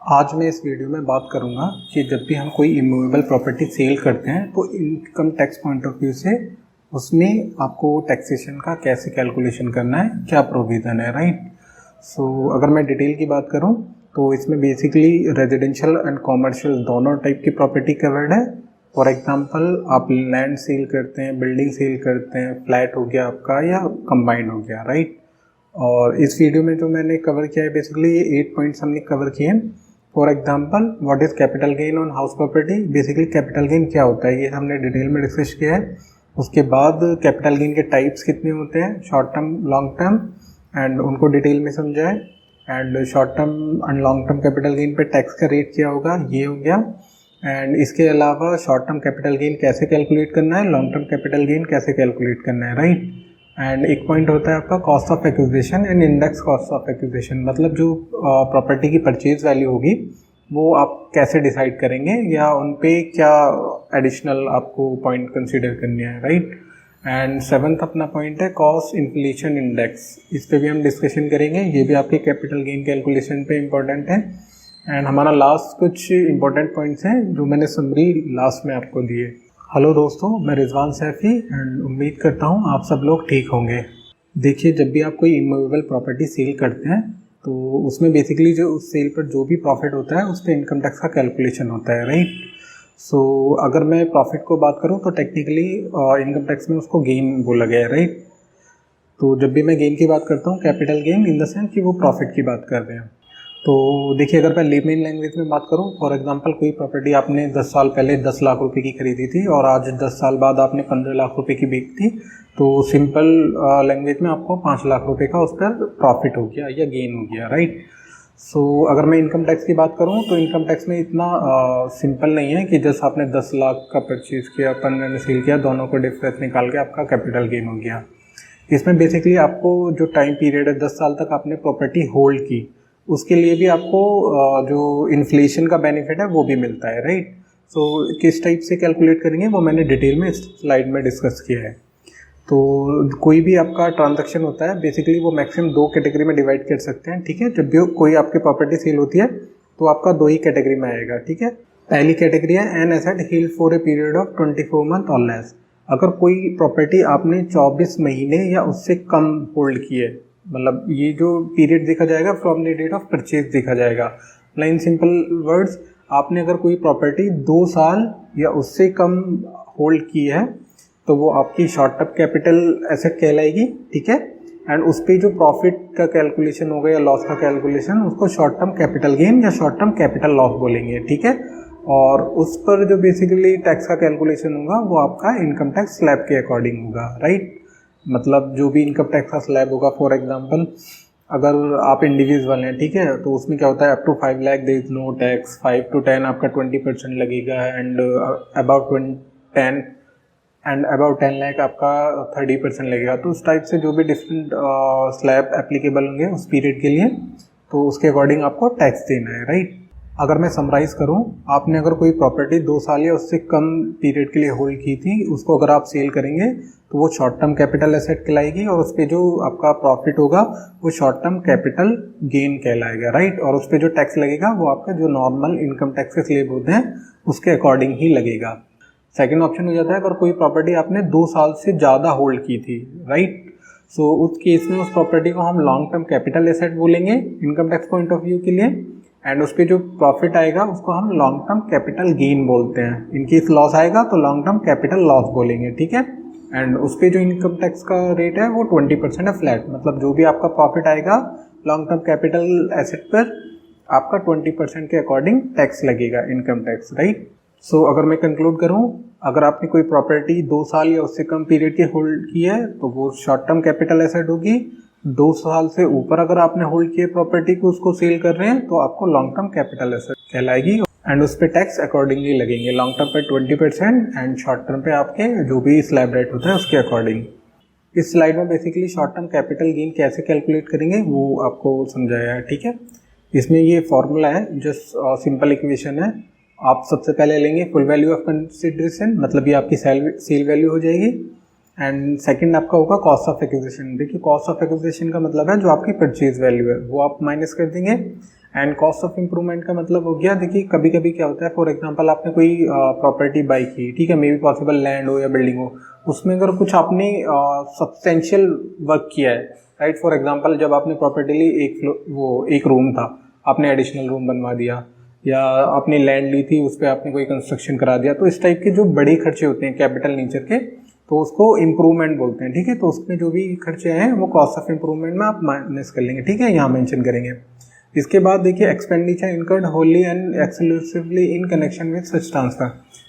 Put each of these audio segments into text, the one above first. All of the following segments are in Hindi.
आज मैं इस वीडियो में बात करूंगा कि जब भी हम कोई इमूवेबल प्रॉपर्टी सेल करते हैं तो income tax point of view से उसमें आपको टैक्सेशन का कैसे कैलकुलेशन करना है, क्या प्रोविज़न है, राइट। अगर मैं डिटेल की बात करूं तो इसमें बेसिकली रेजिडेंशियल एंड कॉमर्शियल दोनों टाइप की प्रॉपर्टी कवर्ड है। फॉर एग्जांपल आप लैंड सेल करते हैं, बिल्डिंग सेल करते हैं, फ्लैट हो गया आपका या कंबाइंड हो गया, राइट। और इस वीडियो में जो मैंने कवर किया है बेसिकली ये 8 पॉइंट्स हमने कवर किए हैं। For example what is capital gain on house property, basically capital gain क्या होता है ये हमने डिटेल में डिस्कस किया है। उसके बाद कैपिटल गेन के टाइप्स कितने होते हैं, short term, long term, and उनको डिटेल में समझा है। And short term and long term capital gain पे टैक्स का रेट क्या होगा, ये हो गया। एंड इसके अलावा शॉर्ट टर्म कैपिटल गेन कैसे कैलकुलेट करना है, लॉन्ग टर्म कैपिटल गेन कैसे कैलकुलेट करना है, राइट। एंड एक पॉइंट होता है आपका cost of acquisition and index cost of acquisition, मतलब जो प्रॉपर्टी की परचेज वैल्यू होगी वो आप कैसे डिसाइड करेंगे या उन पे क्या एडिशनल आपको पॉइंट कंसीडर करने हैं, राइट। एंड 7th अपना पॉइंट है कॉस्ट इन्फ्लेशन इंडेक्स, इस पे भी हम डिस्कशन करेंगे, ये भी आपके कैपिटल गेन कैलकुलेशन पे इम्पोर्टेंट है। एंड हमारा लास्ट कुछ इंपॉर्टेंट पॉइंट्स हैं जो मैंने समरी लास्ट में आपको दिए। हेलो दोस्तों, मैं रिजवान सैफी एंड उम्मीद करता हूँ आप सब लोग ठीक होंगे। देखिए, जब भी आप कोई इमूवेबल प्रॉपर्टी सेल करते हैं तो उसमें बेसिकली जो उस सेल पर जो भी प्रॉफिट होता है उस पर इनकम टैक्स का कैलकुलेशन होता है, राइट। अगर मैं प्रॉफिट को बात करूँ तो टेक्निकली इनकम टैक्स में उसको गेन बोला गया है, राइट। तो जब भी मैं गेन की बात करता हूँ, capital gain in the sense कि वो प्रॉफिट की बात कर रहे हैं। तो देखिए, अगर मैं लेमन लैंग्वेज में बात करूं, फॉर एग्जांपल कोई प्रॉपर्टी आपने 10 साल पहले 10 लाख रुपए की खरीदी थी और आज 10 साल बाद आपने 15 लाख रुपए की बेची थी, तो सिंपल लैंग्वेज में आपको 5 लाख रुपए का उस पर प्रॉफिट हो गया या गेन हो गया, राइट। अगर मैं इनकम टैक्स की बात करूं तो इनकम टैक्स में इतना सिंपल नहीं है कि जस्ट आपने 10 लाख का परचेज किया, 15 ने सेल किया, दोनों को डिफरेंस निकाल के आपका कैपिटल गेन हो गया। इसमें बेसिकली आपको जो टाइम पीरियड है 10 साल तक आपने प्रॉपर्टी होल्ड की, उसके लिए भी आपको जो इन्फ्लेशन का बेनिफिट है वो भी मिलता है, राइट। किस टाइप से कैलकुलेट करेंगे वो मैंने डिटेल में इस स्लाइड में डिस्कस किया है। तो कोई भी आपका ट्रांजैक्शन होता है बेसिकली वो मैक्सिमम 2 कैटेगरी में डिवाइड कर सकते हैं, ठीक है। जब भी कोई आपकी प्रॉपर्टी सेल होती है तो आपका 2 ही कैटेगरी में आएगा, ठीक है। पहली कैटेगरी है an asset held for a period of 24 month और लेस। अगर कोई प्रॉपर्टी आपने 24 महीने या उससे कम होल्ड की है, मतलब ये जो पीरियड देखा जाएगा from the date of purchase देखा जाएगा। इन सिंपल वर्ड्स, आपने अगर कोई प्रॉपर्टी 2 साल या उससे कम होल्ड की है तो वो आपकी शॉर्ट टर्म कैपिटल एसेट कहलाएगी, ठीक है। एंड उस पर जो प्रॉफिट का कैलकुलेशन होगा या लॉस का कैलकुलेशन, उसको शॉर्ट टर्म कैपिटल गेन या शॉर्ट टर्म कैपिटल लॉस बोलेंगे, ठीक है। और उस पर जो बेसिकली टैक्स का कैलकुलेशन होगा वो आपका इनकम टैक्स स्लैब के अकॉर्डिंग होगा, राइट। मतलब जो भी इनकम टैक्स का स्लैब होगा, फॉर एग्जांपल अगर आप इंडिविजुअल हैं, ठीक है, तो उसमें क्या होता है up to 5 lakh there is no tax, 5 to 10 आपका 20% लगेगा, एंड अबाउट 10 लाख आपका 30% लगेगा। तो उस टाइप से जो भी डिफरेंट स्लैब एप्लीकेबल होंगे उस पीरियड के लिए, तो उसके अकॉर्डिंग आपको टैक्स देना है, राइट। अगर मैं समराइज़ करूं, आपने अगर कोई प्रॉपर्टी 2 साल या उससे कम पीरियड के लिए होल्ड की थी, उसको अगर आप सेल करेंगे तो वो शॉर्ट टर्म कैपिटल एसेट कहलाएगी और उस पर जो आपका प्रॉफिट होगा वो शॉर्ट टर्म कैपिटल गेन कहलाएगा, राइट। और उस पर जो टैक्स लगेगा वो आपका जो नॉर्मल इनकम टैक्स के स्लैब होते हैं उसके अकॉर्डिंग ही लगेगा। सेकेंड ऑप्शन हो जाता है अगर कोई प्रॉपर्टी आपने 2 साल से ज़्यादा होल्ड की थी, राइट। उस केस में उस प्रॉपर्टी को हम लॉन्ग टर्म कैपिटल एसेट बोलेंगे income tax point of view के लिए, एंड उस पर जो प्रॉफिट आएगा उसको हम लॉन्ग टर्म कैपिटल गेन बोलते हैं। इनकेस लॉस आएगा तो लॉन्ग टर्म कैपिटल लॉस बोलेंगे, ठीक है। एंड उस पर जो इनकम टैक्स का रेट है वो 20% है फ्लैट, मतलब जो भी आपका प्रॉफिट आएगा लॉन्ग टर्म कैपिटल एसेट पर आपका 20% के अकॉर्डिंग टैक्स लगेगा, इनकम टैक्स, राइट। अगर मैं कंक्लूड करूं, अगर आपने कोई प्रॉपर्टी 2 साल या उससे कम पीरियड की होल्ड की है तो वो शॉर्ट टर्म कैपिटल एसेट होगी। 2 साल से ऊपर अगर आपने होल्ड किए प्रॉपर्टी को, उसको सेल कर रहे हैं, तो आपको लॉन्ग टर्म कैपिटल एसेट कहलाएगी एंड उस पर टैक्स अकॉर्डिंगली लगेंगे। लॉन्ग टर्म पे 20% एंड शॉर्ट टर्म पे आपके जो भी स्लैब रेट होता है उसके अकॉर्डिंग। इस स्लाइड में basically short term capital gain कैसे कैलकुलेट करेंगे वो आपको समझाया है, ठीक है। इसमें ये फॉर्मूला है, जस्ट सिंपल इक्वेशन है। आप सबसे पहले लेंगे फुल वैल्यू ऑफ कंसिडरेशन, मतलब ये आपकी सेल वैल्यू हो जाएगी। एंड सेकंड आपका होगा कॉस्ट ऑफ एक्विजिशन। देखिए, कॉस्ट ऑफ एक्विजिशन का मतलब है जो आपकी परचेज वैल्यू है वो आप माइनस कर देंगे। एंड कॉस्ट ऑफ इम्प्रूवमेंट का मतलब हो गया, देखिए कभी कभी क्या होता है, फॉर एग्जांपल आपने कोई प्रॉपर्टी बाई की, ठीक है, मे बी पॉसिबल लैंड हो या बिल्डिंग हो, उसमें अगर कुछ आपने सब्सटेंशियल वर्क किया है, राइट, फॉर एग्जांपल जब आपने प्रॉपर्टी ली एक रूम था, आपने एडिशनल रूम बनवा दिया, या आपने लैंड ली थी उस पर आपने कोई कंस्ट्रक्शन करा दिया, तो इस टाइप के जो बड़े खर्चे होते हैं कैपिटल नेचर के, तो उसको इम्प्रूवमेंट बोलते हैं, ठीक है। तो उसमें जो भी खर्चे हैं वो कॉस्ट ऑफ इम्प्रूवमेंट में आप माइनस कर लेंगे, ठीक है, यहाँ मेंशन करेंगे। इसके बाद देखिए expenditure incurred Holi and exclusively in connection with such transfer.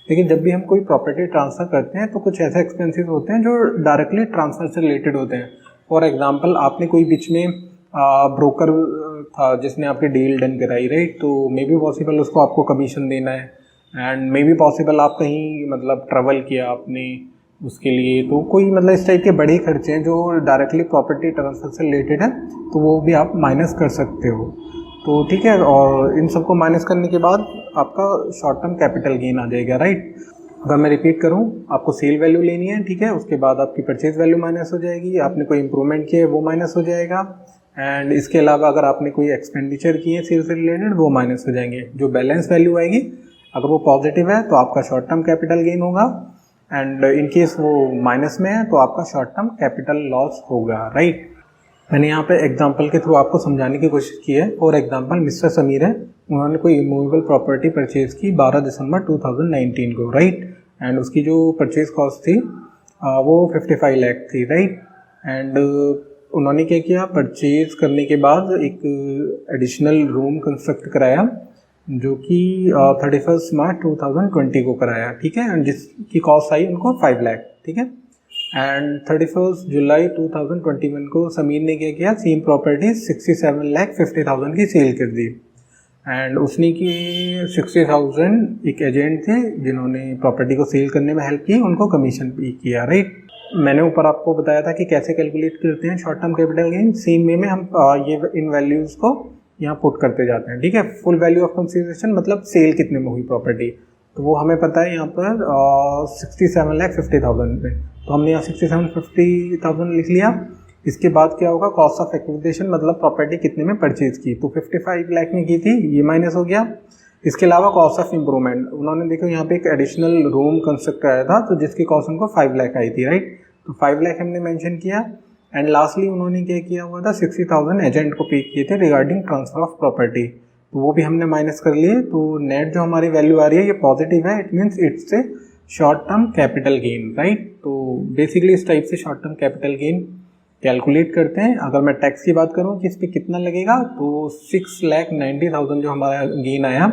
देखिए जब भी हम कोई प्रॉपर्टी ट्रांसफर करते हैं तो कुछ ऐसे एक्सपेंसेस होते हैं जो डायरेक्टली ट्रांसफर से रिलेटेड होते हैं। फॉर एग्जांपल आपने कोई बीच में ब्रोकर था जिसने आपकी डील डन कराई, राइट, तो मे बी पॉसिबल उसको आपको कमीशन देना है, एंड मे बी पॉसिबल आप कहीं मतलब ट्रैवल किया आपने उसके लिए, तो कोई मतलब इस टाइप के बड़े खर्चे हैं जो डायरेक्टली प्रॉपर्टी ट्रांसफर से रिलेटेड है, तो वो भी आप माइनस कर सकते हो। तो ठीक है, और इन सबको माइनस करने के बाद आपका शॉर्ट टर्म कैपिटल गेन आ जाएगा, राइट। अगर मैं रिपीट करूं, आपको सेल वैल्यू लेनी है, ठीक है, उसके बाद आपकी परचेज वैल्यू माइनस हो जाएगी, आपने कोई इंप्रूवमेंट किया है वो माइनस हो जाएगा, एंड इसके अलावा अगर आपने कोई एक्सपेंडिचर किए सेल से रिलेटेड वो माइनस हो जाएंगे। जो बैलेंस वैल्यू आएगी अगर वो पॉजिटिव है तो आपका शॉर्ट टर्म कैपिटल गेन होगा, एंड इन केस वो माइनस में है तो आपका शॉर्ट टर्म कैपिटल लॉस होगा, राइट। मैंने यहाँ पे एग्जांपल के थ्रू आपको समझाने की कोशिश की है। फॉर एग्जांपल मिस्टर समीर है, उन्होंने कोई इमूवेबल प्रॉपर्टी परचेज की 12 दिसंबर 2019 को, राइट, एंड उसकी जो परचेज कॉस्ट थी वो 55 लाख थी, राइट। एंड उन्होंने क्या किया, परचेज करने के बाद एक एडिशनल रूम कंस्ट्रक्ट कराया जो कि 31 मार्च 2020 को कराया, ठीक है, एंड जिसकी कॉस्ट आई उनको 5 लाख, ठीक है। एंड 31 जुलाई 2021 को समीर ने क्या किया, सेम प्रॉपर्टी 67,50,000 की सेल कर दी, एंड उसने की 60,000 एक एजेंट थे जिन्होंने प्रॉपर्टी को सेल करने में हेल्प की, उनको कमीशन भी किया, राइट। मैंने ऊपर आपको बताया था कि कैसे कैलकुलेट करते हैं short term capital gain, same way में हम ये इन वैल्यूज़ को यहाँ पुट करते जाते हैं, ठीक है। फुल वैल्यू ऑफ कंसिडरेशन मतलब सेल कितने में हुई प्रॉपर्टी, तो वो हमें पता है यहाँ पर 67,50,000 में, तो हमने यहाँ 67,50,000 लिख लिया। इसके बाद क्या होगा, कॉस्ट ऑफ एक्विजिशन मतलब प्रॉपर्टी कितने में परचेज की, तो 55 लाख में की थी, ये माइनस हो गया। इसके अलावा कॉस्ट ऑफ इम्प्रूवमेंट, उन्होंने देखो यहाँ पे एक एडिशनल रूम कंस्ट्रक्ट कराया था तो जिसकी कॉस्ट उनको 5 लाख आई थी, राइट, तो 5 लाख हमने मेंशन किया। एंड लास्टली उन्होंने क्या किया हुआ था, 60,000 एजेंट को पे किए थे रिगार्डिंग ट्रांसफर ऑफ प्रॉपर्टी, तो वो भी हमने माइनस कर लिए। तो नेट जो हमारी वैल्यू आ रही है ये पॉजिटिव है, it means it's a short term capital gain, right. तो बेसिकली इस टाइप से short term capital gain calculate करते हैं। अगर मैं टैक्स की बात करूं कि इस पर कितना लगेगा, तो 6,90,000 जो हमारा गेन आया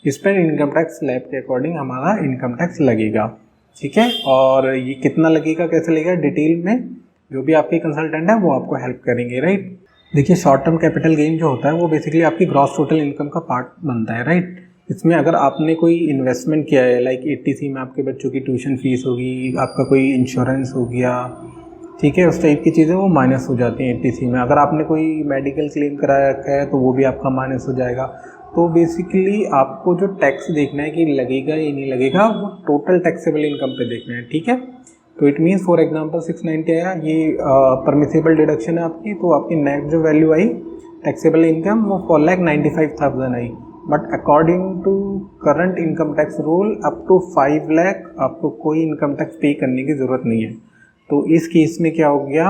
इस पर इनकम टैक्स स्लैब के अकॉर्डिंग हमारा इनकम टैक्स लगेगा, ठीक है। और ये कितना लगेगा, कैसे लगेगा, डिटेल में जो भी आपके कंसल्टेंट है वो आपको हेल्प करेंगे, राइट। देखिए शॉर्ट टर्म कैपिटल गेन जो होता है वो बेसिकली आपकी ग्रॉस टोटल इनकम का पार्ट बनता है, राइट। इसमें अगर आपने कोई इन्वेस्टमेंट किया है, लाइक 80C में आपके बच्चों की ट्यूशन फीस होगी, आपका कोई इंश्योरेंस हो गया, ठीक है, उस टाइप की चीज़ें वो माइनस हो जाती हैं 80C में। अगर आपने कोई मेडिकल क्लेम कराया है तो वो भी आपका माइनस हो जाएगा। तो बेसिकली आपको जो टैक्स देखना है कि लगेगा या नहीं लगेगा, वो टोटल टैक्सेबल इनकम पे देखना है, ठीक है। तो इट मीन्स फॉर एग्जांपल 690 आया, ये परमिसेबल डिडक्शन है आपकी, तो आपकी नेट जो वैल्यू आई टैक्सेबल इनकम वो 4,95,000 आई, but according to current income tax rule up to 5 lakh आपको कोई इनकम टैक्स पे करने की ज़रूरत नहीं है। तो इस केस में क्या हो गया,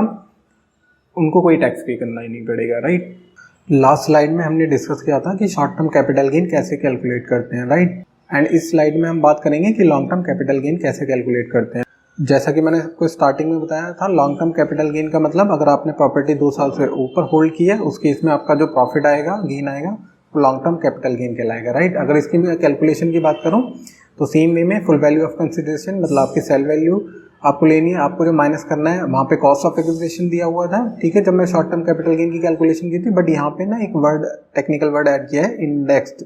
उनको कोई टैक्स पे करना ही नहीं पड़ेगा, राइट। लास्ट स्लाइड में हमने डिस्कस किया था कि शॉर्ट टर्म कैपिटल गेन कैसे कैलकुलेट करते हैं, राइट। एंड इस स्लाइड में हम बात करेंगे कि लॉन्ग टर्म कैपिटल गेन कैसे कैलकुलेट करते हैं। जैसा कि मैंने आपको स्टार्टिंग में बताया था, लॉन्ग टर्म कैपिटल गेन का मतलब अगर आपने प्रॉपर्टी 2 साल से ऊपर होल्ड की है उस केस में आपका जो प्रॉफिट आएगा, गेन आएगा, वो लॉन्ग टर्म कैपिटल गेन कहलाएगा, राइट। अगर इसकी कैलकुलेशन की बात करूँ तो सेम वे में फुल वैल्यू ऑफ कंसिडरेशन मतलब आपकी सेल वैल्यू आपको लेनी है, आपको जो माइनस करना है वहाँ पे कॉस्ट ऑफ एक्विजिशन दिया हुआ था, ठीक है, जब मैं शॉर्ट टर्म कैपिटल गेन की कैलकुलेशन की थी। बट यहाँ पे ना एक वर्ड, टेक्निकल वर्ड ऐड किया है, इंडेक्स्ड।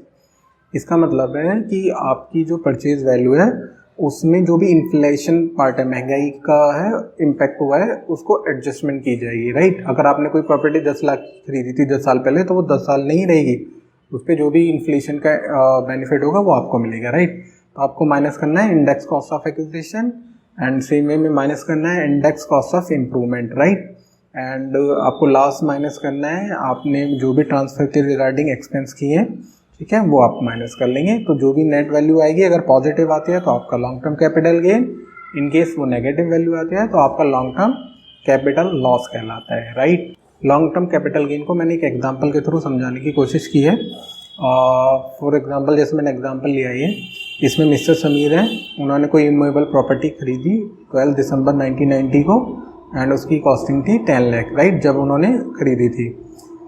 इसका मतलब है कि आपकी जो परचेज वैल्यू है उसमें जो भी इन्फ्लेशन पार्ट है, महंगाई का है, इम्पैक्ट हुआ है, उसको एडजस्टमेंट की जाएगी, राइट। अगर आपने कोई प्रॉपर्टी 10 लाख खरीदी थी 10 साल पहले, तो वो 10 साल नहीं रहेगी, उस पर जो भी इन्फ्लेशन का बेनिफिट होगा वो आपको मिलेगा, राइट। तो आपको माइनस करना है index cost of acquisition, and same way में माइनस करना है index cost of improvement, right. And आपको लास्ट माइनस करना है आपने जो भी ट्रांसफ़र के रिगार्डिंग एक्सपेंस किए हैं, ठीक है, वो आप माइनस कर लेंगे। तो जो भी नेट वैल्यू आएगी अगर पॉजिटिव आती है तो आपका long term capital gain, in case वो नेगेटिव वैल्यू आती है तो आपका लॉन्ग टर्म कैपिटल लॉस कहलाता है, right. Long term capital gain को मैंने एक एग्जांपल के थ्रू समझाने की कोशिश की है। फॉर एग्जांपल जैसे मैंने एग्जांपल लिया है, इसमें मिस्टर समीर हैं, उन्होंने कोई इमूवेबल प्रॉपर्टी खरीदी 12 दिसंबर 1990 को एंड उसकी कॉस्टिंग थी 10 लाख, राइट, जब उन्होंने खरीदी थी।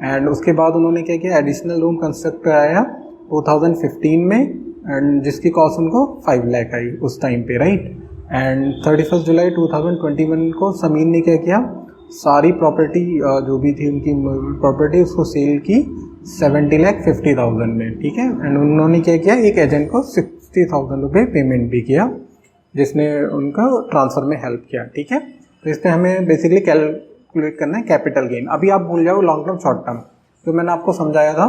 एंड उसके बाद उन्होंने क्या किया, एडिशनल रूम कंस्ट्रक्ट कराया 2015 में एंड जिसकी कॉस्ट उनको 5 लाख आई उस टाइम पे, राइट। एंड 31 जुलाई 2021 को समीर ने क्या किया, सारी प्रॉपर्टी जो भी थी उनकी प्रॉपर्टी उसको सेल की 70,50,000 में, ठीक है। एंड उन्होंने क्या किया, एक एजेंट को 60,000 रुपये पेमेंट भी किया जिसने उनका ट्रांसफ़र में हेल्प किया, ठीक है। तो इस पर हमें बेसिकली कैलकुलेट करना है कैपिटल गेन। अभी आप भूल जाओ लॉन्ग टर्म शॉर्ट टर्म जो मैंने आपको समझाया था।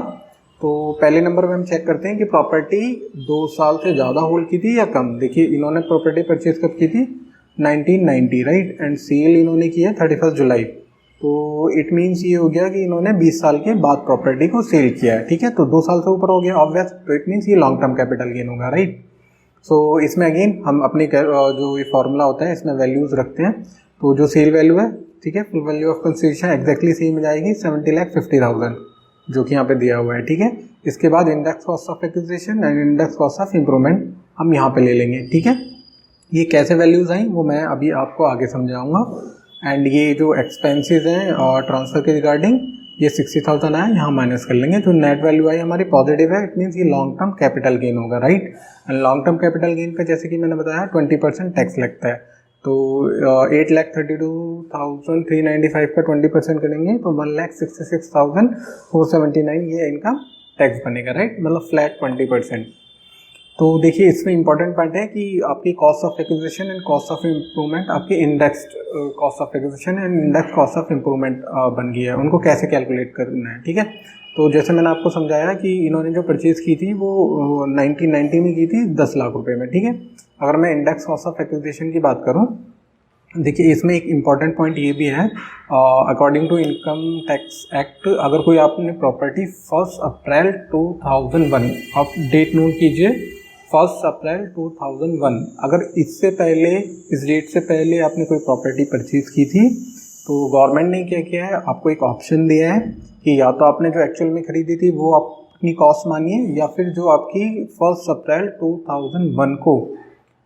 तो पहले नंबर पे हम चेक करते हैं कि प्रॉपर्टी 2 साल से ज़्यादा होल्ड की थी या कम। देखिए इन्होंने प्रॉपर्टी परचेज कब की थी, 1990, राइट, एंड सेल इन्होंने की है 31 जुलाई। तो इट मीन्स ये हो गया कि इन्होंने 20 साल के बाद प्रॉपर्टी को सेल किया है, ठीक है। तो 2 साल से ऊपर हो गया ऑब्वियस, तो इट मीन्स ये लॉन्ग टर्म कैपिटल गेन होगा, राइट। सो इसमें अगेन हम अपने जो ये फॉर्मूला होता है इसमें वैल्यूज़ रखते हैं। तो जो सेल वैल्यू है, ठीक है, full value of consideration exactly same जाएगी 70,50,000 जो कि यहाँ पे दिया हुआ है, ठीक है। इसके बाद index cost of acquisition and index cost of improvement हम यहाँ पे ले लेंगे, ठीक है। ये कैसे वैल्यूज़ आई वो मैं अभी आपको आगे समझाऊंगा। एंड ये जो एक्सपेंसेस हैं और ट्रांसफ़र के रिगार्डिंग ये 60,000 आया, यहाँ माइनस कर लेंगे। जो नेट वैल्यू आई हमारी पॉजिटिव है, इट मीन्स ये लॉन्ग टर्म कैपिटल गेन होगा, right. And long term capital gain पे जैसे कि मैंने बताया 20% टैक्स लगता है। तो 8,32,395 का 20% करेंगे तो 1,66,479 ये इनका टैक्स बनेगा, राइट, मतलब फ्लैट 20%। तो देखिए इसमें इंपॉर्टेंट पार्ट है कि आपकी cost of acquisition and cost of improvement आपकी indexed cost of acquisition and index cost of improvement बन गई है, उनको कैसे कैलकुलेट करना है, ठीक है। तो जैसे मैंने आपको समझाया कि इन्होंने जो परचेज़ की थी वो 1990 में की थी 10 लाख रुपए में, ठीक है। अगर मैं इंडेक्स कॉस्ट ऑफ एक्विजिशन की बात करूं, देखिए इसमें एक इम्पॉर्टेंट पॉइंट ये भी है, according to income tax act अगर कोई आपने प्रॉपर्टी 1 अप्रैल 2001, आप डेट नोट कीजिए 1 अप्रैल 2001, अगर इससे पहले इस डेट से पहले आपने कोई प्रॉपर्टी परचेज की थी तो गवर्नमेंट ने क्या किया है, आपको एक ऑप्शन दिया है कि या तो आपने जो एक्चुअल में खरीदी थी वो आप अपनी कॉस्ट मानिए, या फिर जो आपकी 1 अप्रैल 2001 को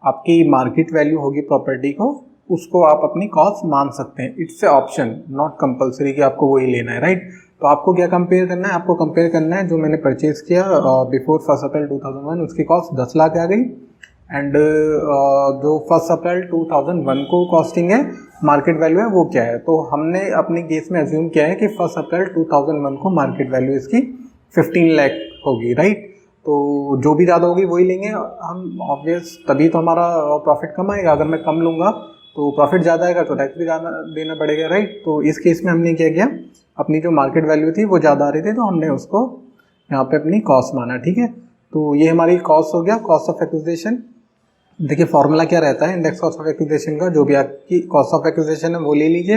आपकी मार्केट वैल्यू होगी प्रॉपर्टी को, उसको आप अपनी कॉस्ट मान सकते हैं। It's A option, not compulsory कि आपको वही लेना है, राइट। तो आपको क्या कंपेयर करना है, आपको कंपेयर करना है जो मैंने परचेज किया बिफोर 1 अप्रैल 2001 उसकी कॉस्ट 10 लाख आ गई, एंड जो 1 अप्रैल 2001 को कॉस्टिंग है मार्केट वैल्यू है वो क्या है। तो हमने अपने केस में अज्यूम किया है कि 1 अप्रैल 2001 को मार्केट वैल्यू इसकी 15 लाख होगी, राइट। तो जो भी ज़्यादा होगी वही लेंगे हम, ऑब्वियस, तभी तो हमारा प्रॉफिट कम आएगा। अगर मैं कम लूँगा तो प्रॉफिट ज़्यादा आएगा तो टैक्स भी ज़्यादा देना पड़ेगा, राइट। तो इस केस में हमने क्या किया, अपनी जो मार्केट वैल्यू थी वो ज़्यादा आ रही थी तो हमने उसको यहाँ पे अपनी कॉस्ट माना, ठीक है। तो ये हमारी कॉस्ट हो गया, कॉस्ट ऑफ एक्विजिशन। देखिए फॉर्मूला क्या रहता है इंडेक्स कॉस्ट ऑफ एक्विजिशन का, जो भी आपकी कॉस्ट ऑफ एक्विजिशन है वो ले लीजिए,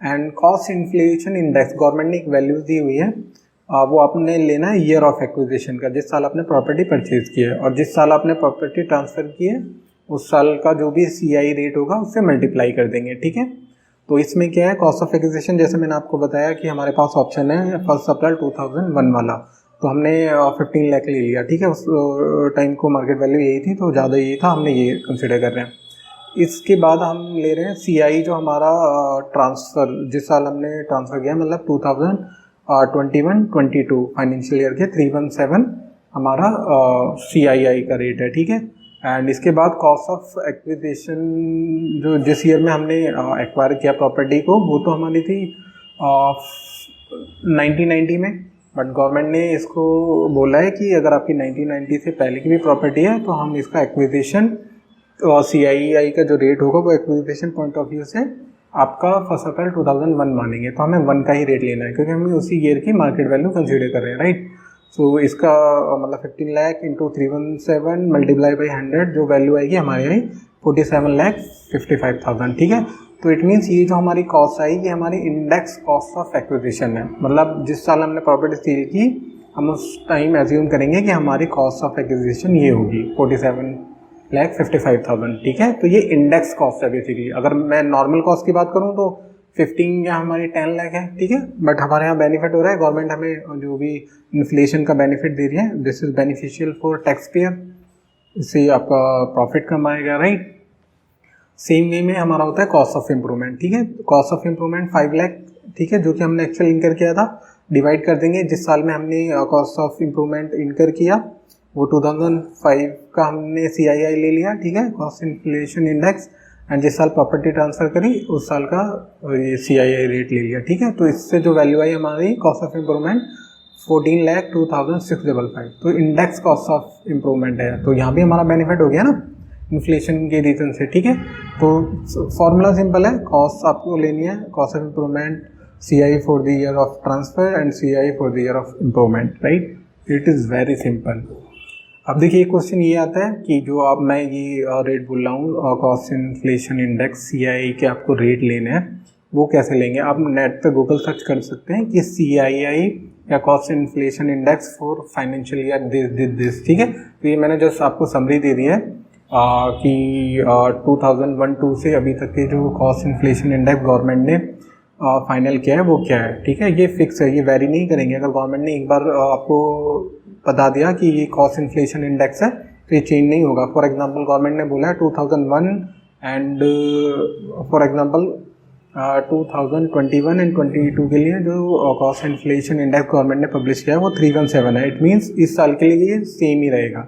and cost inflation index government ने एक वैल्यूज दी हुई है, वो आपने लेना है ईयर ऑफ एक्विजिशन का, जिस साल आपने प्रॉपर्टी परचेज की है, और जिस साल आपने प्रॉपर्टी ट्रांसफ़र की है उस साल का जो भी CI रेट होगा उससे मल्टीप्लाई कर देंगे, ठीक है। तो इसमें क्या है, कॉस्ट ऑफ एक्विजिशन जैसे मैंने आपको बताया कि हमारे पास ऑप्शन है 1 अप्रैल 2001 वाला, तो हमने 15 लाख ले लिया, ठीक है। उस टाइम को मार्केट वैल्यू यही थी तो ज़्यादा यही था, हमने ये कंसिडर कर रहे हैं। इसके बाद हम ले रहे हैं CI जो हमारा ट्रांसफ़र जिस साल हमने ट्रांसफ़र किया, मतलब 2021-22 फाइनेंशियल ईयर के 317 हमारा CII का रेट है, ठीक है। एंड इसके बाद कॉस्ट ऑफ एक्विजिशन जो जिस ईयर में हमने एक्वायर किया प्रॉपर्टी को वो तो हमारी थी 1990 में, बट गवर्नमेंट ने इसको बोला है कि अगर आपकी 1990 से पहले की भी प्रॉपर्टी है तो हम इसका एक्विजिशन CII का जो रेट होगा वो एक्विजिशन पॉइंट ऑफ व्यू से आपका 1 अप्रैल 2001 मानेंगे, तो हमें 1 का ही रेट लेना है क्योंकि हम उसी ईयर की मार्केट वैल्यू कंसीडर कर रहे हैं, राइट। तो इसका मतलब 15 लाख इंटू 317 मल्टीप्लाई बाई 100 जो वैल्यू आएगी हमारे आई 47,55,000, ठीक है। तो इट मीन्स ये जो हमारी कॉस्ट आई ये हमारी इंडेक्स कॉस्ट ऑफ एक्विजिशन है, मतलब जिस साल हमने प्रॉपर्टी सेल की हम उस टाइम एज्यूम करेंगे कि हमारी कॉस्ट ऑफ एक्विजिशन ये होगी 47,55,000, ठीक है। तो ये इंडेक्स कॉस्ट है बेसिकली। अगर मैं नॉर्मल कॉस्ट की बात करूँ तो 15 या हमारी 10 लाख है, ठीक है। बट हमारे यहाँ बेनिफिट हो रहा है, गवर्नमेंट हमें जो भी इन्फ्लेशन का बेनिफिट दे रही है, this is beneficial for tax payer, इससे आपका प्रॉफिट कम आएगा, राइट। सेम वे में हमारा होता है कॉस्ट ऑफ इम्प्रूवमेंट, ठीक है। कॉस्ट ऑफ इम्प्रूवमेंट 5 लाख, ठीक है, जो कि हमने एक्चुअल इनकर किया था, डिवाइड कर देंगे जिस साल में हमने कॉस्ट ऑफ इम्प्रूवमेंट इनकर किया वो 2005 का हमने CII ले लिया, ठीक है, कॉस्ट इन्फ्लेशन इंडेक्स, एंड जिस साल प्रॉपर्टी ट्रांसफर करी उस साल का ये CII रेट ले लिया, ठीक है। तो इससे जो वैल्यू आई हमारी कॉस्ट ऑफ इम्प्रूवमेंट 14,02,655, तो इंडेक्स कॉस्ट ऑफ इम्प्रूवमेंट है। तो यहाँ भी हमारा बेनिफिट हो गया ना इन्फ्लेशन के रीजन से, ठीक है। तो फॉर्मूला सिंपल है, कॉस्ट आपको लेनी है cost of improvement CI for the year of transfer and CI for the year of improvement, right. It is very simple. अब देखिए क्वेश्चन ये आता है कि जो आप मैं ये रेट बोल रहा हूँ कॉस्ट इन्फ्लेशन इंडेक्स CI के आपको रेट लेने हैं, वो कैसे लेंगे। आप नेट पे गूगल सर्च कर सकते हैं कि CII या cost inflation index for financial year this, ठीक है। तो ये मैंने जस्ट आपको समरी दे दी है कि 2001-2 से अभी तक के जो कॉस्ट इन्फ्लेशन इंडेक्स गवर्नमेंट ने फाइनल किया है वो क्या है, ठीक है। ये फिक्स है, ये वेरी नहीं करेंगे। अगर गवर्नमेंट ने एक बार आपको बता दिया कि ये कॉस्ट इन्फ्लेशन इंडेक्स है तो ये चेंज नहीं होगा। फॉर एग्जांपल गवर्नमेंट ने बोला है 2001 एंड फॉर एग्जांपल 2021 एंड 22 के लिए जो कॉस्ट इन्फ्लेशन इंडेक्स गवर्नमेंट ने पब्लिश किया है वो 317 है। इट मीन्स इस साल के लिए ये सेम ही रहेगा,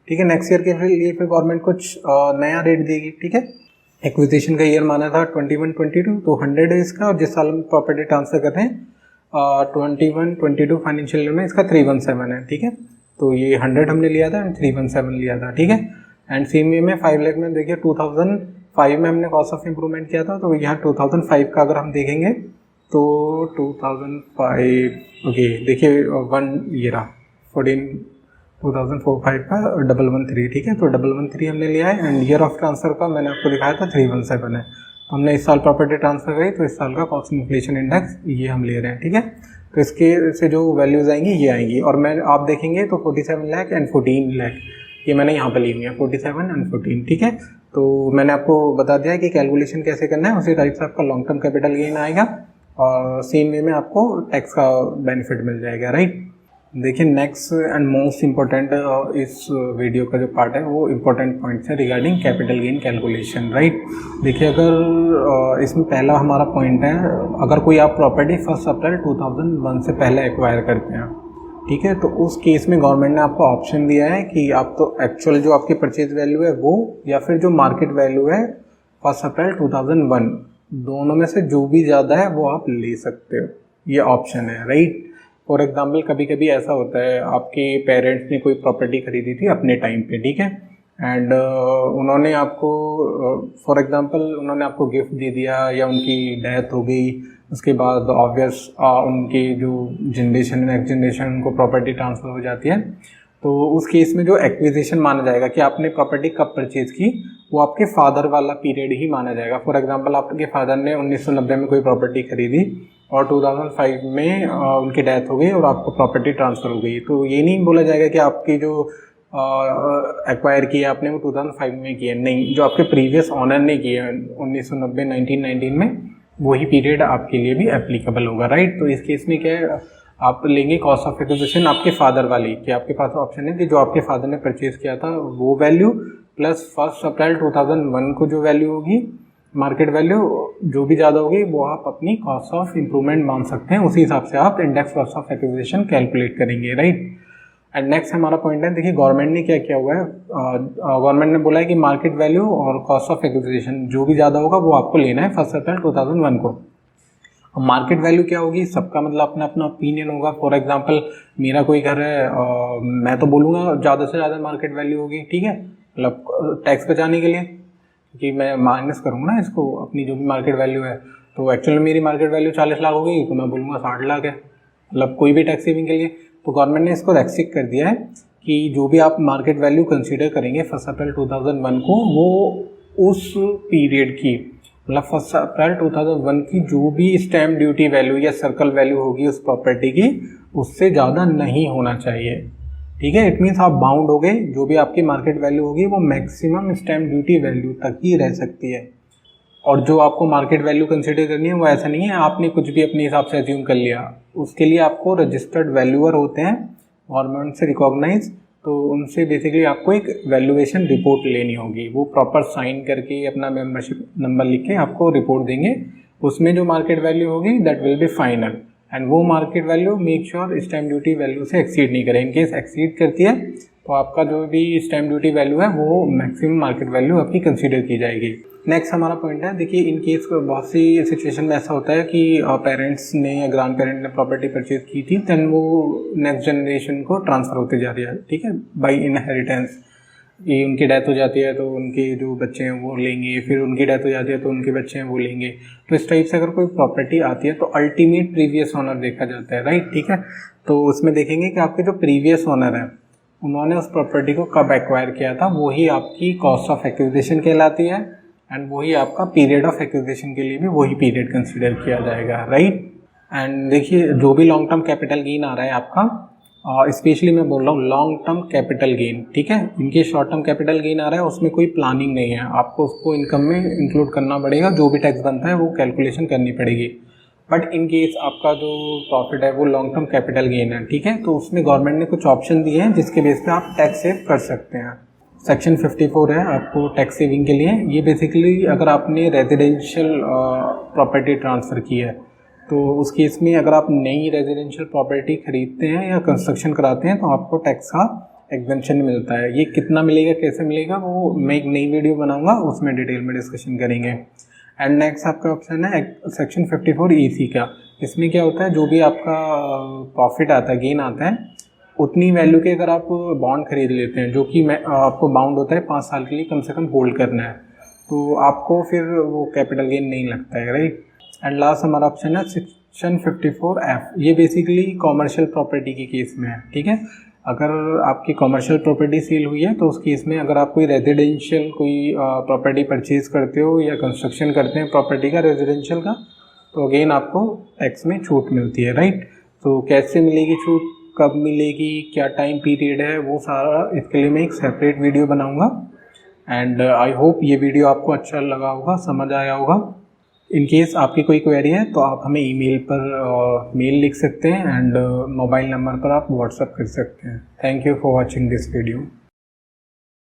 ठीक है। नेक्स्ट ईयर के लिए फिर गवर्नमेंट कुछ नया रेट देगी, ठीक है। एक्विजिशन का ईयर माना था 21-22 तो 100 है इसका, और जिस साल हम प्रॉपर्टी ट्रांसफर करते हैं 21-22 फाइनेंशियल ईयर में इसका 317 है, ठीक है। तो ये 100 हमने लिया था एंड 317 लिया था, ठीक है। एंड सेम वे में 5 लाख में देखिए 2005 में हमने कॉस्ट ऑफ इम्प्रूवमेंट किया था, तो यहाँ 2005 का अगर हम देखेंगे तो 2005 ओके देखिए 2004-5 का 113, ठीक है। तो 113 हमने लिया है एंड ईयर ऑफ ट्रांसफर का मैंने आपको दिखाया था 317 है। तो हमने इस साल प्रॉपर्टी ट्रांसफर करी तो इस साल का कॉस्ट इन्फ्लेशन इंडेक्स ये हम ले रहे हैं, ठीक है। तो इसके से जो वैल्यूज आएंगी ये आएंगी, और मैं आप देखेंगे तो 47 लाख एंड 14 लाख ये मैंने यहाँ पर ली हुई है 47 एंड 14, ठीक है। तो मैंने आपको बता दिया है कि कैलकुलेशन कैसे करना है, उसी टाइप से आपका लॉन्ग टर्म कैपिटल गेन आएगा और सेम वे में आपको टैक्स का बेनिफिट मिल जाएगा, राइट। देखिए नेक्स्ट एंड मोस्ट इम्पोर्टेंट इस वीडियो का जो पार्ट है वो इम्पोर्टेंट पॉइंट्स है regarding capital gain calculation, right. देखिए अगर इसमें पहला हमारा पॉइंट है, अगर कोई आप प्रॉपर्टी 1 अप्रैल 2001 से पहले एक्वायर करते हैं, ठीक है, तो उस केस में गवर्नमेंट ने आपको ऑप्शन दिया है कि आप तो एक्चुअल जो आपकी परचेज वैल्यू है वो या फिर जो मार्केट वैल्यू है 1 अप्रैल 2001 दोनों में से जो भी ज़्यादा है वो आप ले सकते हो, ये ऑप्शन है, राइट। फॉर एग्जाम्पल कभी कभी ऐसा होता है आपके पेरेंट्स ने कोई प्रॉपर्टी खरीदी थी अपने टाइम पे, ठीक है, एंड उन्होंने आपको फॉर एग्जांपल उन्होंने आपको गिफ्ट दे दिया या उनकी डेथ हो गई, उसके बाद ऑब्वियस उनकी जो जनरेशन नेक्स्ट जनरेशन उनको प्रॉपर्टी ट्रांसफ़र हो जाती है, तो उस केस में जो एक्विजिशन माना जाएगा कि आपने प्रॉपर्टी कब परचेज की वो आपके फादर वाला पीरियड ही माना जाएगा। फॉर एग्जांपल आपके फादर ने 1990 में कोई प्रॉपर्टी खरीदी और 2005 में उनकी डेथ हो गई और आपको प्रॉपर्टी ट्रांसफ़र हो गई, तो ये नहीं बोला जाएगा कि आपकी जो एक्वायर किया आपने वो 2005 में किया, नहीं, जो आपके प्रीवियस ऑनर ने किया 1990 1919 में वही पीरियड आपके लिए भी एप्लीकेबल होगा, राइट। तो इस केस में क्या है, आप लेंगे कॉस्ट ऑफ एक्विजिशन आपके फादर वाली, कि आपके पास ऑप्शन है कि जो आपके फादर ने परचेज किया था वो वैल्यू प्लस 1 अप्रैल 2001 को जो वैल्यू होगी मार्केट वैल्यू जो भी ज़्यादा होगी वो आप अपनी कॉस्ट ऑफ इम्प्रूवमेंट मान सकते हैं, उसी हिसाब से आप index cost of acquisition calculate करेंगे, राइट। एंड नेक्स्ट हमारा पॉइंट है, देखिए गवर्नमेंट ने क्या किया हुआ है, गवर्नमेंट ने बोला है कि मार्केट वैल्यू और कॉस्ट ऑफ एक्विजिशन जो भी ज़्यादा होगा वो आपको लेना है 1 अप्रैल 2001 को। अब मार्केट वैल्यू क्या होगी, सबका मतलब अपना अपना ओपिनियन होगा। फॉर एग्जांपल मेरा कोई घर है, मैं तो बोलूँगा ज़्यादा से ज़्यादा मार्केट वैल्यू होगी, ठीक है, मतलब टैक्स बचाने के लिए, क्योंकि मैं माइनस करूँगा ना इसको अपनी जो भी मार्केट वैल्यू है, तो एक्चुअली मेरी मार्केट वैल्यू 40 लाख हो गई तो मैं बोलूँगा 60 लाख है, मतलब कोई भी टैक्स सेविंग के लिए। तो गवर्नमेंट ने इसको रेस्ट्रिक्ट कर दिया है कि जो भी आप मार्केट वैल्यू कंसीडर करेंगे 1 अप्रैल 2001 को, वो उस पीरियड की मतलब 1 अप्रैल 2001 की जो भी स्टैम्प ड्यूटी वैल्यू या सर्कल वैल्यू होगी उस प्रॉपर्टी की, उससे ज़्यादा नहीं होना चाहिए। ठीक है, इट मीन्स आप बाउंड हो गए, जो भी आपकी मार्केट वैल्यू होगी वो मैक्सिमम स्टैम्प ड्यूटी वैल्यू तक ही रह सकती है। और जो आपको मार्केट वैल्यू कंसीडर करनी है वो ऐसा नहीं है आपने कुछ भी अपने हिसाब से अज्यूम कर लिया। उसके लिए आपको रजिस्टर्ड वैल्यूअर होते हैं गवर्नमेंट से रिकॉग्नाइज, तो उनसे बेसिकली आपको एक वैल्यूएशन रिपोर्ट लेनी होगी। वो प्रॉपर साइन करके अपना मेंबरशिप नंबर लिख के आपको रिपोर्ट देंगे। उसमें जो मार्केट वैल्यू होगी that will be final, and वो market value make sure stamp duty value से एक्सीड नहीं करे। इनकेस एक्सीड करती है तो आपका जो भी स्टैम्प ड्यूटी वैल्यू है वो मैक्सिमम मार्केट वैल्यू आपकी कंसीडर की जाएगी। नेक्स्ट हमारा पॉइंट है, देखिए इन केस बहुत सी सिचुएशन में ऐसा होता है कि पेरेंट्स ने या ग्रैंड पेरेंट ने प्रॉपर्टी परचेज की थी, देन वो नेक्स्ट जनरेशन को ट्रांसफ़र होते जा रही है। ठीक है, बाय इनहेरिटेंस। ये उनकी डेथ हो जाती है तो उनके जो बच्चे हैं वो लेंगे, फिर उनकी डेथ हो जाती है तो उनके बच्चे हैं वो लेंगे। तो इस टाइप से अगर कोई प्रॉपर्टी आती है तो अल्टीमेट प्रीवियस ओनर देखा जाता है, राइट। ठीक है, तो उसमें देखेंगे कि आपके जो प्रीवियस ओनर है उन्होंने उस प्रॉपर्टी को कब एक्वायर किया था, वही आपकी कॉस्ट ऑफ एक्विजिशन कहलाती है, एंड वही आपका पीरियड ऑफ एक्विजिशन के लिए भी वही पीरियड कंसीडर किया जाएगा, राइट। एंड देखिए जो भी लॉन्ग टर्म कैपिटल गेन आ रहा है आपका, स्पेशली मैं बोल रहा हूँ लॉन्ग टर्म कैपिटल गेन, ठीक है। इनके शॉर्ट टर्म कैपिटल गेन आ रहा है उसमें कोई प्लानिंग नहीं है, आपको उसको इनकम में इंक्लूड करना पड़ेगा, जो भी टैक्स बनता है वो कैलकुलेशन करनी पड़ेगी। बट इन केस आपका जो प्रॉफिट है वो लॉन्ग टर्म कैपिटल गेन है, ठीक है, तो उसमें गवर्नमेंट ने कुछ ऑप्शन दिए हैं जिसके बेस पे आप टैक्स सेव कर सकते हैं। सेक्शन 54 है आपको टैक्स सेविंग के लिए। ये बेसिकली अगर आपने रेजिडेंशियल प्रॉपर्टी ट्रांसफ़र की है तो उस केस में अगर आप नई रेजिडेंशियल प्रॉपर्टी खरीदते हैं या कंस्ट्रक्शन कराते हैं तो आपको टैक्स का एग्जेम्पशन मिलता है। ये कितना मिलेगा, कैसे मिलेगा, वो मैं एक नई वीडियो बनाऊंगा, उसमें डिटेल में डिस्कशन करेंगे। एंड नेक्स्ट आपका ऑप्शन है सेक्शन 54 EC का। इसमें क्या होता है, जो भी आपका प्रॉफिट आता है, गेन आता है, उतनी वैल्यू के अगर आप बॉन्ड खरीद लेते हैं, जो कि आपको बाउंड होता है 5 साल के लिए कम से कम होल्ड करना है, तो आपको फिर वो कैपिटल गेन नहीं लगता है, राइट। एंड लास्ट हमारा ऑप्शन है सेक्शन 54F। ये बेसिकली कॉमर्शियल प्रॉपर्टी के केस में है, ठीक है। अगर आपकी कॉमर्शियल प्रॉपर्टी सेल हुई है तो उस केस में अगर आप कोई रेजिडेंशियल कोई प्रॉपर्टी परचेज करते हो या कंस्ट्रक्शन करते हैं प्रॉपर्टी का रेजिडेंशियल का, तो अगेन आपको टैक्स में छूट मिलती है, राइट। तो कैसे मिलेगी छूट, कब मिलेगी, क्या टाइम पीरियड है, वो सारा इसके लिए मैं एक सेपरेट वीडियो बनाऊंगा। एंड आई होप ये वीडियो आपको अच्छा लगा होगा, समझ आया होगा। इन केस आपकी कोई क्वेरी है तो आप हमें ईमेल पर मेल लिख सकते हैं, एंड मोबाइल नंबर पर आप व्हाट्सएप कर सकते हैं। Thank you for watching this video.